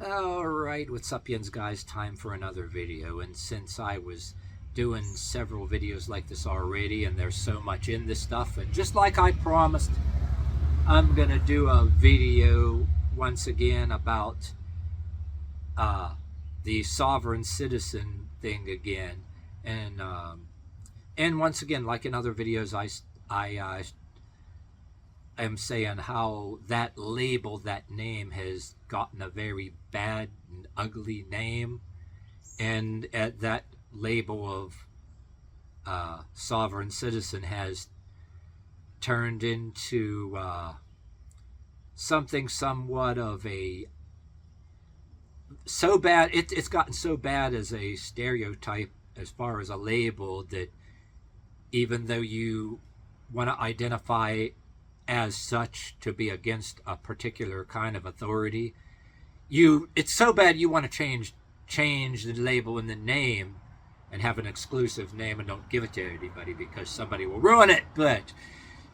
Alright, what's up yins guys? Time for another video, and since I was doing several videos like this already and there's so much in this stuff, and just like I promised, I'm gonna do a video once again about the sovereign citizen thing again, and once again, like in other videos, I am saying how that label, that name, has gotten a very bad and ugly name, and that label of sovereign citizen has turned into something somewhat of a so bad it's gotten so bad as a stereotype, as far as a label, that even though you want to identify as such to be against a particular kind of authority, it's so bad you want to change the label in the name and have an exclusive name and don't give it to anybody because somebody will ruin it. But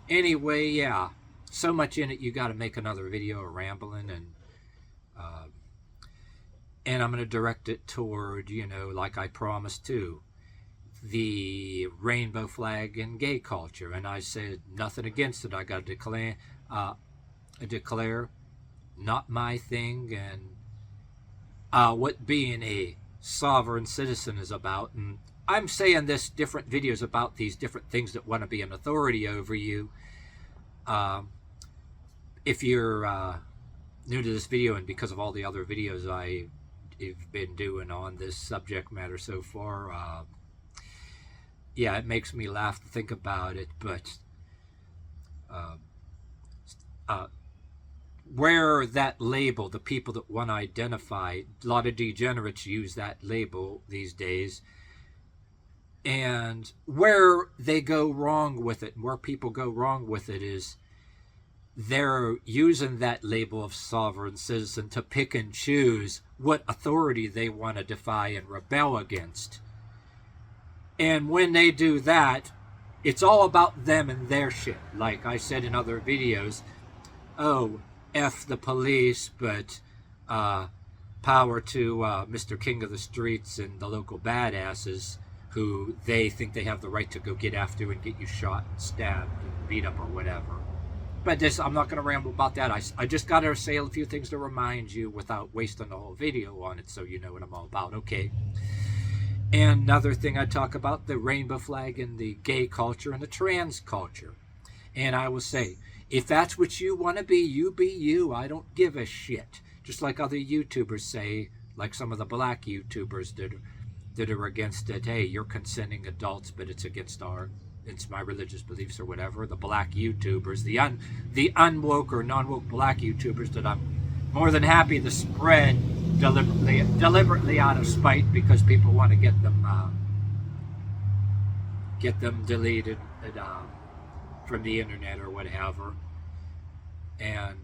anyway, yeah, so much in it, you got to make another video rambling, and I'm going to direct it toward, like I promised to, the rainbow flag and gay culture. And I said nothing against it. I got to declare not my thing, and what being a sovereign citizen is about. And I'm saying this different videos about these different things that want to be an authority over you. If you're new to this video, and because of all the other videos I've been doing on this subject matter so far, yeah, it makes me laugh to think about it, but where that label, the people that want to identify, a lot of degenerates use that label these days, and where they go wrong with it, and where people go wrong with it, is they're using that label of sovereign citizen to pick and choose what authority they want to defy and rebel against. And when they do that, it's all about them and their shit. Like I said in other videos, oh, F the police, but power to Mr. King of the Streets and the local badasses who they think they have the right to go get after and get you shot and stabbed and beat up or whatever. But I'm not going to ramble about that. I just got to say a few things to remind you without wasting the whole video on it, so you know what I'm all about, okay? And another thing I talk about, the rainbow flag and the gay culture and the trans culture. And I will say, if that's what you want to be, you be you. I don't give a shit. Just like other YouTubers say, like some of the black YouTubers that are against it. Hey, you're consenting adults, but it's against it's my religious beliefs or whatever. The black YouTubers, the unwoke or non-woke black YouTubers that I'm more than happy to spread deliberately out of spite, because people want to get them deleted from the internet or whatever. And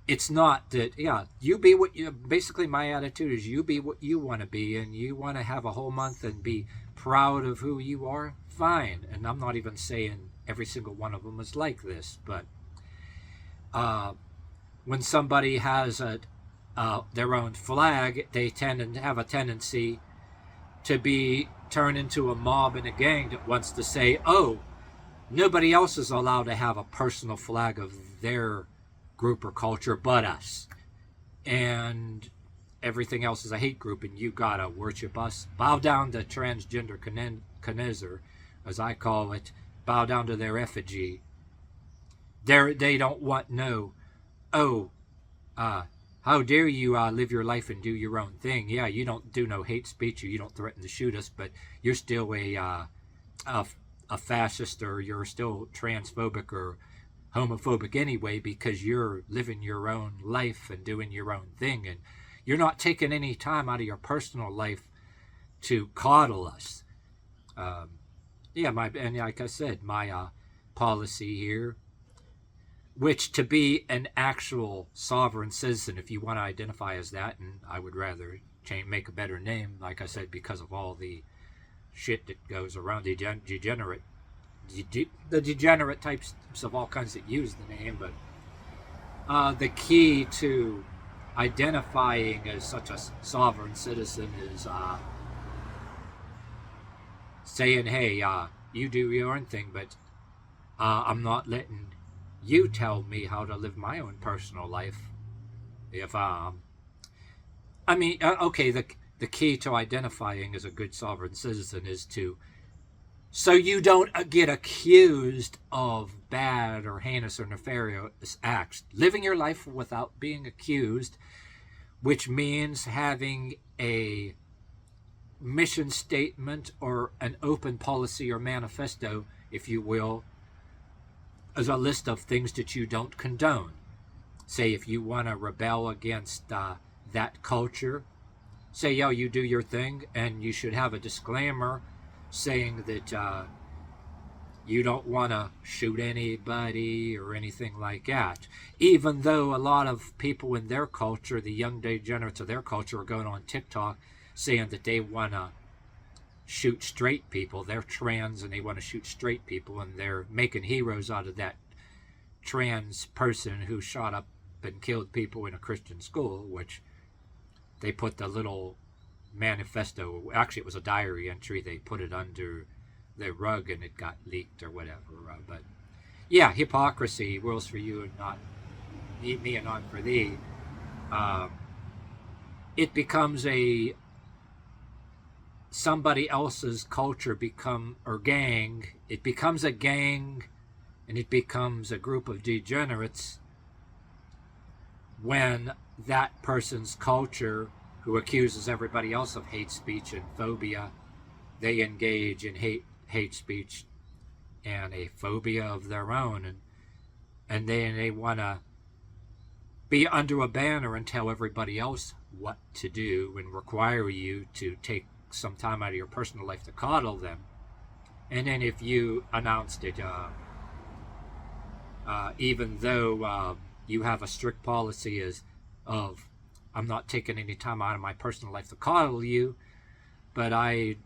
it's not that, yeah, you be what you, basically my attitude is you be what you want to be, and you want to have a whole month and be proud of who you are, fine. And I'm not even saying every single one of them is like this, but when somebody has their own flag, they tend to have a tendency to be turned into a mob and a gang that wants to say, oh, nobody else is allowed to have a personal flag of their group or culture but us, and everything else is a hate group, and you gotta worship us. Bow down to transgender Knezer, as I call it. Bow down to their effigy. They don't want how dare you live your life and do your own thing. Yeah, you don't do no hate speech, or you don't threaten to shoot us, but you're still a fascist, or you're still transphobic or homophobic anyway, because you're living your own life and doing your own thing, and you're not taking any time out of your personal life to coddle us. Yeah, and like I said, my policy here, which to be an actual sovereign citizen, if you want to identify as that, and I would rather make a better name, like I said, because of all the shit that goes around, the degenerate types of all kinds that use the name. But the key to identifying as such a sovereign citizen is saying, hey, you do your own thing, but I'm not letting you tell me how to live my own personal life. If okay, the key to identifying as a good sovereign citizen is to, so you don't get accused of bad or heinous or nefarious acts. Living your life without being accused, which means having a mission statement or an open policy or manifesto, if you will, as a list of things that you don't condone. Say if you want to rebel against that culture, say, yo, you do your thing, and you should have a disclaimer saying that you don't want to shoot anybody or anything like that. Even though a lot of people in their culture, the young degenerates of their culture, are going on TikTok saying that they want to shoot straight people. They're trans and they want to shoot straight people, and they're making heroes out of that trans person who shot up and killed people in a Christian school, which they put the little manifesto, actually it was a diary entry, they put it under the rug and it got leaked or whatever. But yeah, hypocrisy, world's for you and not me and not for thee. It becomes somebody else's culture or gang. It becomes a gang, and it becomes a group of degenerates when that person's culture, who accuses everybody else of hate speech and phobia, they engage in hate speech and a phobia of their own, and then they want to be under a banner and tell everybody else what to do and require you to take some time out of your personal life to coddle them. And then if you announced it, even though you have a strict policy of I'm not taking any time out of my personal life to coddle you, but I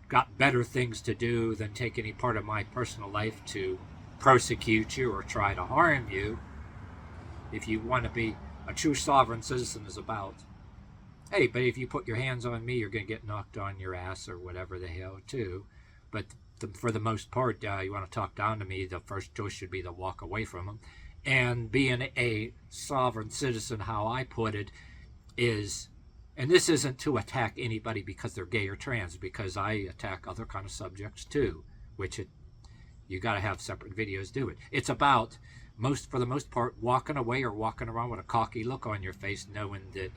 got better things to do than take any part of my personal life to prosecute you or try to harm you. If you want to be a true sovereign citizen, is about, hey, but if you put your hands on me, you're going to get knocked on your ass or whatever the hell too. But for the most part, you want to talk down to me, the first choice should be to walk away from them. And being a sovereign citizen, how I put it, is, and this isn't to attack anybody because they're gay or trans, because I attack other kind of subjects too, which you got to have separate videos do it. It's about, for the most part, walking away or walking around with a cocky look on your face, knowing that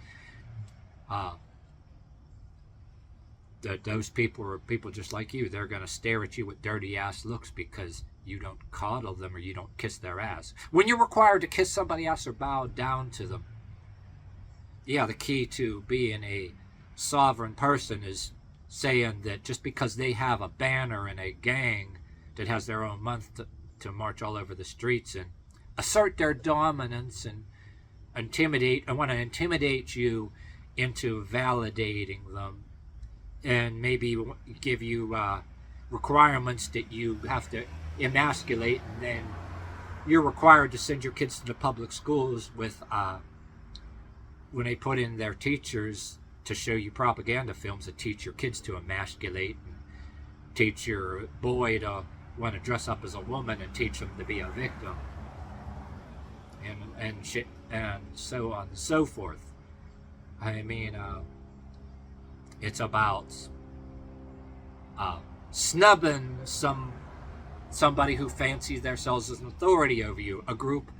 that those people are people just like you. They're going to stare at you with dirty ass looks because you don't coddle them or you don't kiss their ass. When you're required to kiss somebody else or bow down to them, yeah, the key to being a sovereign person is saying that just because they have a banner and a gang that has their own month to march all over the streets and assert their dominance and want to intimidate you into validating them, and maybe give you requirements that you have to emasculate, and then you're required to send your kids to the public schools with when they put in their teachers to show you propaganda films that teach your kids to emasculate and teach your boy to want to dress up as a woman and teach them to be a victim and shit and so on and so forth. I mean, it's about snubbing somebody who fancies themselves as an authority over you, a group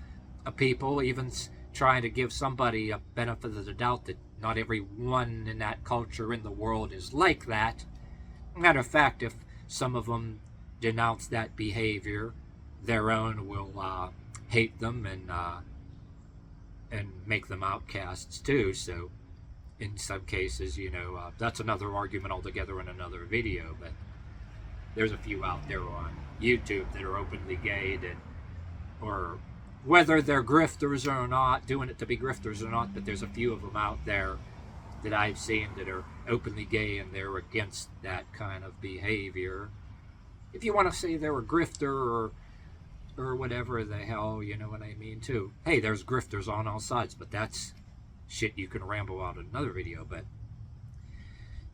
of people, even trying to give somebody a benefit of the doubt that not everyone in that culture in the world is like that. Matter of fact, if some of them denounce that behavior, their own will hate them and make them outcasts too. So in some cases, that's another argument altogether in another video, but there's a few out there on YouTube that are openly gay, or whether they're grifters or not, doing it to be grifters or not, but there's a few of them out there that I've seen that are openly gay and they're against that kind of behavior. If you want to say they're a grifter or whatever the hell, you know what I mean too. Hey, there's grifters on all sides, but that's shit you can ramble out in another video. But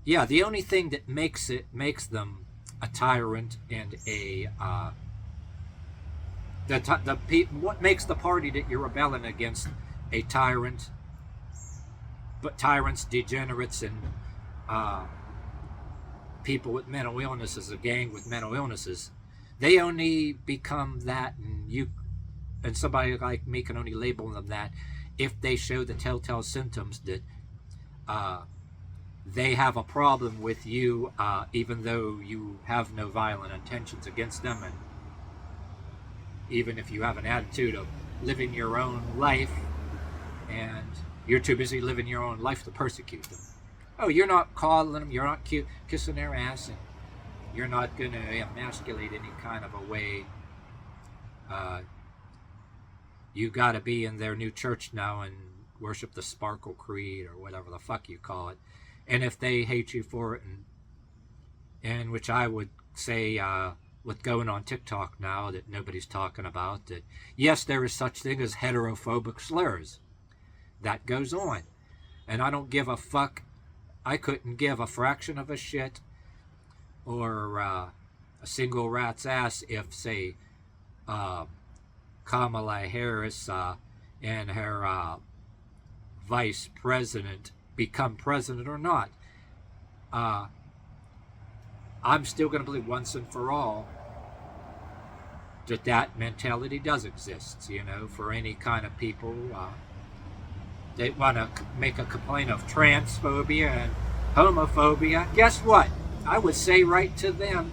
yeah, the only thing that makes them a tyrant and what makes the party that you're rebelling against a tyrant, but tyrants, degenerates, and people with mental illnesses, a gang with mental illnesses, they only become that, and somebody like me can only label them that if they show the telltale symptoms that they have a problem with you, even though you have no violent intentions against them, and even if you have an attitude of living your own life, and you're too busy living your own life to persecute them. Oh, you're not calling them, you're not kissing their ass, and you're not going to emasculate any kind of a way. You got to be in their new church now and worship the Sparkle Creed or whatever the fuck you call it. And if they hate you for it, and which I would say with going on TikTok now that nobody's talking about, that yes, there is such thing as heterophobic slurs. That goes on. And I don't give a fuck. I couldn't give a fraction of a shit or a single rat's ass if, say, Kamala Harris and her vice president become president or not. I'm still going to believe once and for all that mentality does exist, for any kind of people. They want to make a complaint of transphobia and homophobia. Guess what? I would say right to them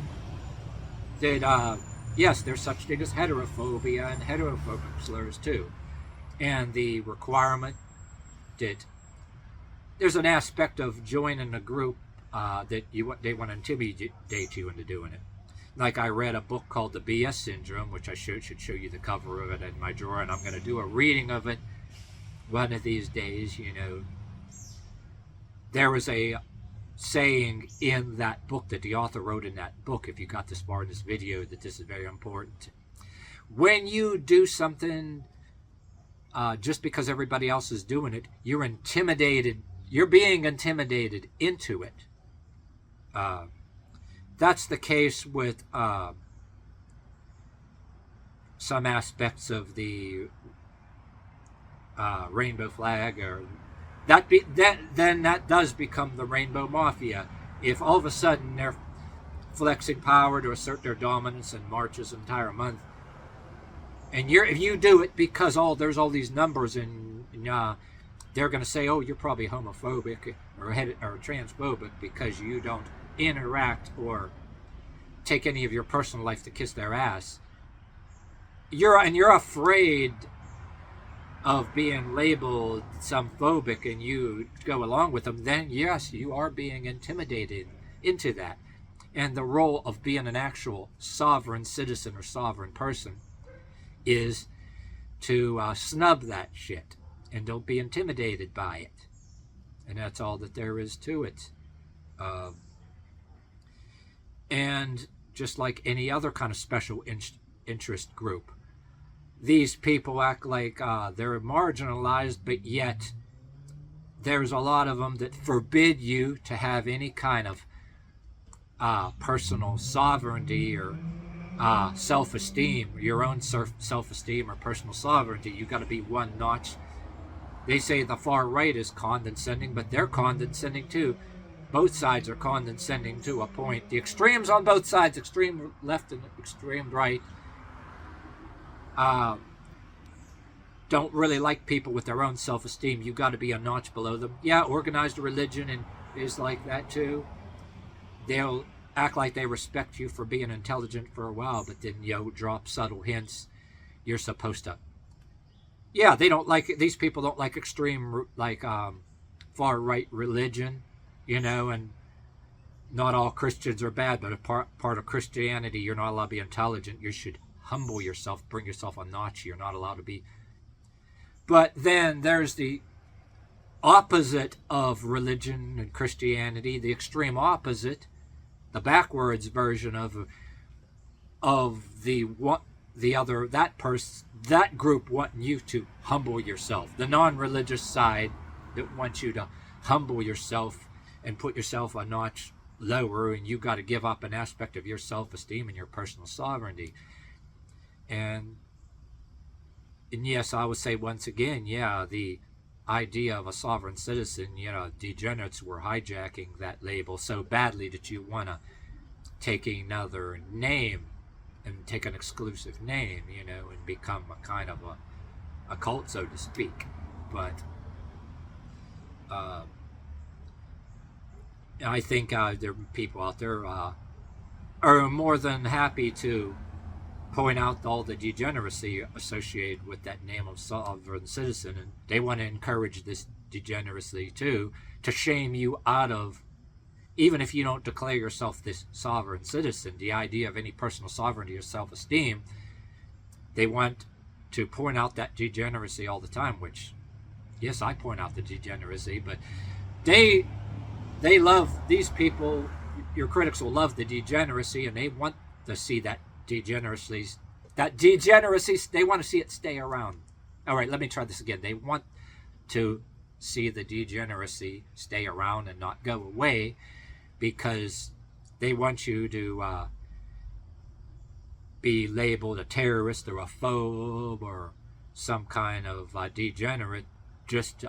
that, yes, there's such thing as heterophobia and heterophobic slurs too. And the requirement that there's an aspect of joining a group that they want to intimidate you into doing it. Like I read a book called The BS Syndrome, which I should show you the cover of it in my drawer, and I'm going to do a reading of it one of these days. There was a saying in that book that the author wrote in that book, if you got this far in this video, that this is very important. When you do something just because everybody else is doing it, you're being intimidated into it. That's the case with some aspects of the rainbow flag, or then that does become the Rainbow Mafia. If all of a sudden they're flexing power to assert their dominance and marches an entire month, and if you do it because there's all these numbers, and they're going to say, oh, you're probably homophobic or transphobic because you don't interact or take any of your personal life to kiss their ass. You're afraid of being labeled some phobic, and you go along with them, then yes, you are being intimidated into that. And the role of being an actual sovereign citizen or sovereign person is to snub that shit and don't be intimidated by it. And that's all that there is to it. And just like any other kind of special interest group, these people act like they're marginalized, but yet there's a lot of them that forbid you to have any kind of personal sovereignty or self-esteem, your own self-esteem or personal sovereignty. You got to be one notch. They say the far right is condescending, but they're condescending too. Both sides are condescending to a point. The extremes on both sides, extreme left and extreme right, don't really like people with their own self-esteem. You got to be a notch below them. Yeah, organized religion and is like that too. They'll act like they respect you for being intelligent for a while, but then drop subtle hints. You're supposed to. Yeah, they don't like it. These people don't like extreme, far right religion, and not all Christians are bad, but a part of Christianity, you're not allowed to be intelligent. You should humble yourself, bring yourself a notch. You're not allowed to be. But then there's the opposite of religion and Christianity, the extreme opposite, the backwards version of that group wanting you to humble yourself. The non-religious side that want you to humble yourself and put yourself a notch lower, and you got to give up an aspect of your self-esteem and your personal sovereignty. And yes, I would say once again, yeah, the idea of a sovereign citizen, degenerates were hijacking that label so badly that you want to take another name and take an exclusive name, and become a kind of a cult, so to speak. But I think there are people out there are more than happy to point out all the degeneracy associated with that name of sovereign citizen, and they want to encourage this degeneracy too, to shame you out of, even if you don't declare yourself this sovereign citizen, the idea of any personal sovereignty or self-esteem. They want to point out that degeneracy all the time, which, yes, I point out the degeneracy, but they love, these people, your critics will love the degeneracy, and they want to see that degeneracy, they want to see it stay around. All right, let me try this again. They want to see the degeneracy stay around and not go away, because they want you to be labeled a terrorist or a phobe or some kind of degenerate, just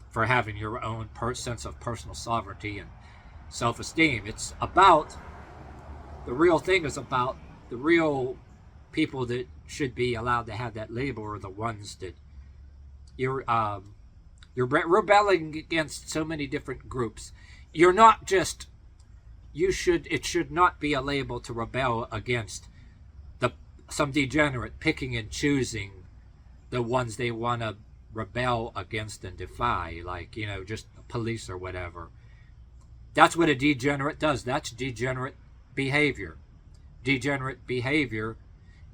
for having your own sense of personal sovereignty and self-esteem. It's about, the real thing is about, the real people that should be allowed to have that label are the ones that you're rebelling against so many different groups. You're not just, it should not be a label to rebel against some degenerate picking and choosing the ones they want to rebel against and defy, like, just police or whatever. That's what a degenerate does. That's degenerate behavior. Degenerate behavior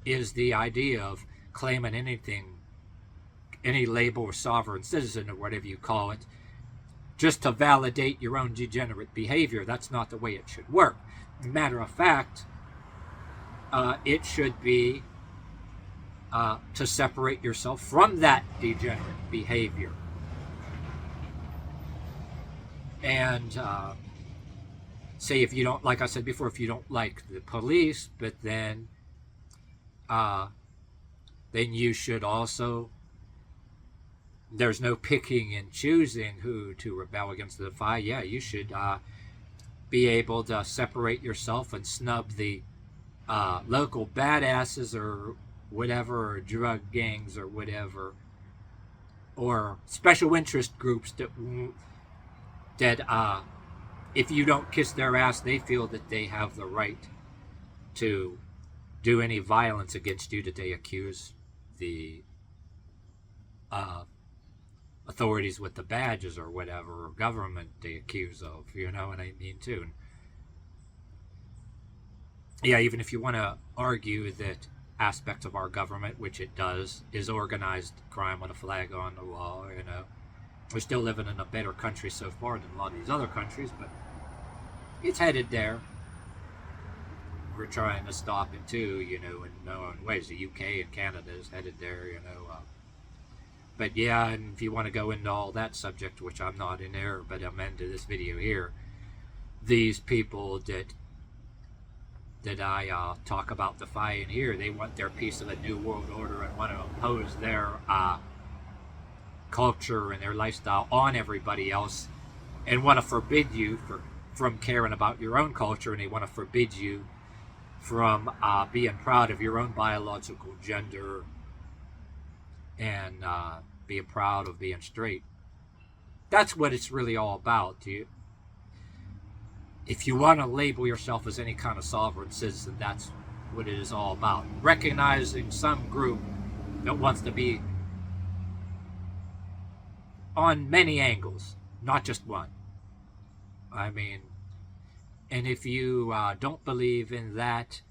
is the idea of claiming anything, any label or sovereign citizen or whatever you call it, just to validate your own degenerate behavior. That's not the way it should work. Matter of fact, it should be to separate yourself from that degenerate behavior. And say, if you don't, like I said before, if you don't like the police, but then you should also, there's no picking and choosing who to rebel against the defy. Yeah, you should be able to separate yourself and snub the local badasses or whatever, or drug gangs or whatever, or special interest groups that if you don't kiss their ass, they feel that they have the right to do any violence against you that they accuse the authorities with the badges or whatever, or government they accuse of, you know what I mean, too. Yeah, even if you want to argue that aspects of our government, which it does, is organized crime with a flag on the wall, we're still living in a better country so far than a lot of these other countries, but it's headed there. We're trying to stop it too, in known ways. The UK and Canada is headed there, But yeah, and if you want to go into all that subject, which I'm not in there, but I'm into this video here, these people that I talk about defying here, they want their piece of the New World Order and want to impose their culture and their lifestyle on everybody else, and want to forbid you from caring about your own culture, and they want to forbid you from being proud of your own biological gender and being proud of being straight. That's what it's really all about. If you want to label yourself as any kind of sovereign citizen, that's what it is all about. Recognizing some group that wants to be on many angles, not just one. I mean, and if you don't believe in that,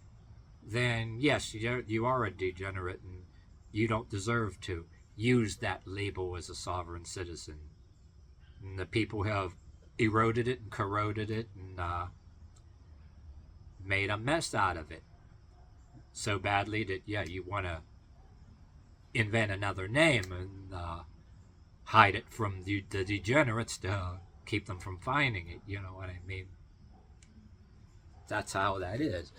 then yes, you are a degenerate, and you don't deserve to use that label as a sovereign citizen. And the people who have eroded it and corroded it and made a mess out of it so badly that, yeah, you want to invent another name and hide it from the degenerates to keep them from finding it. You know what I mean? That's how that is.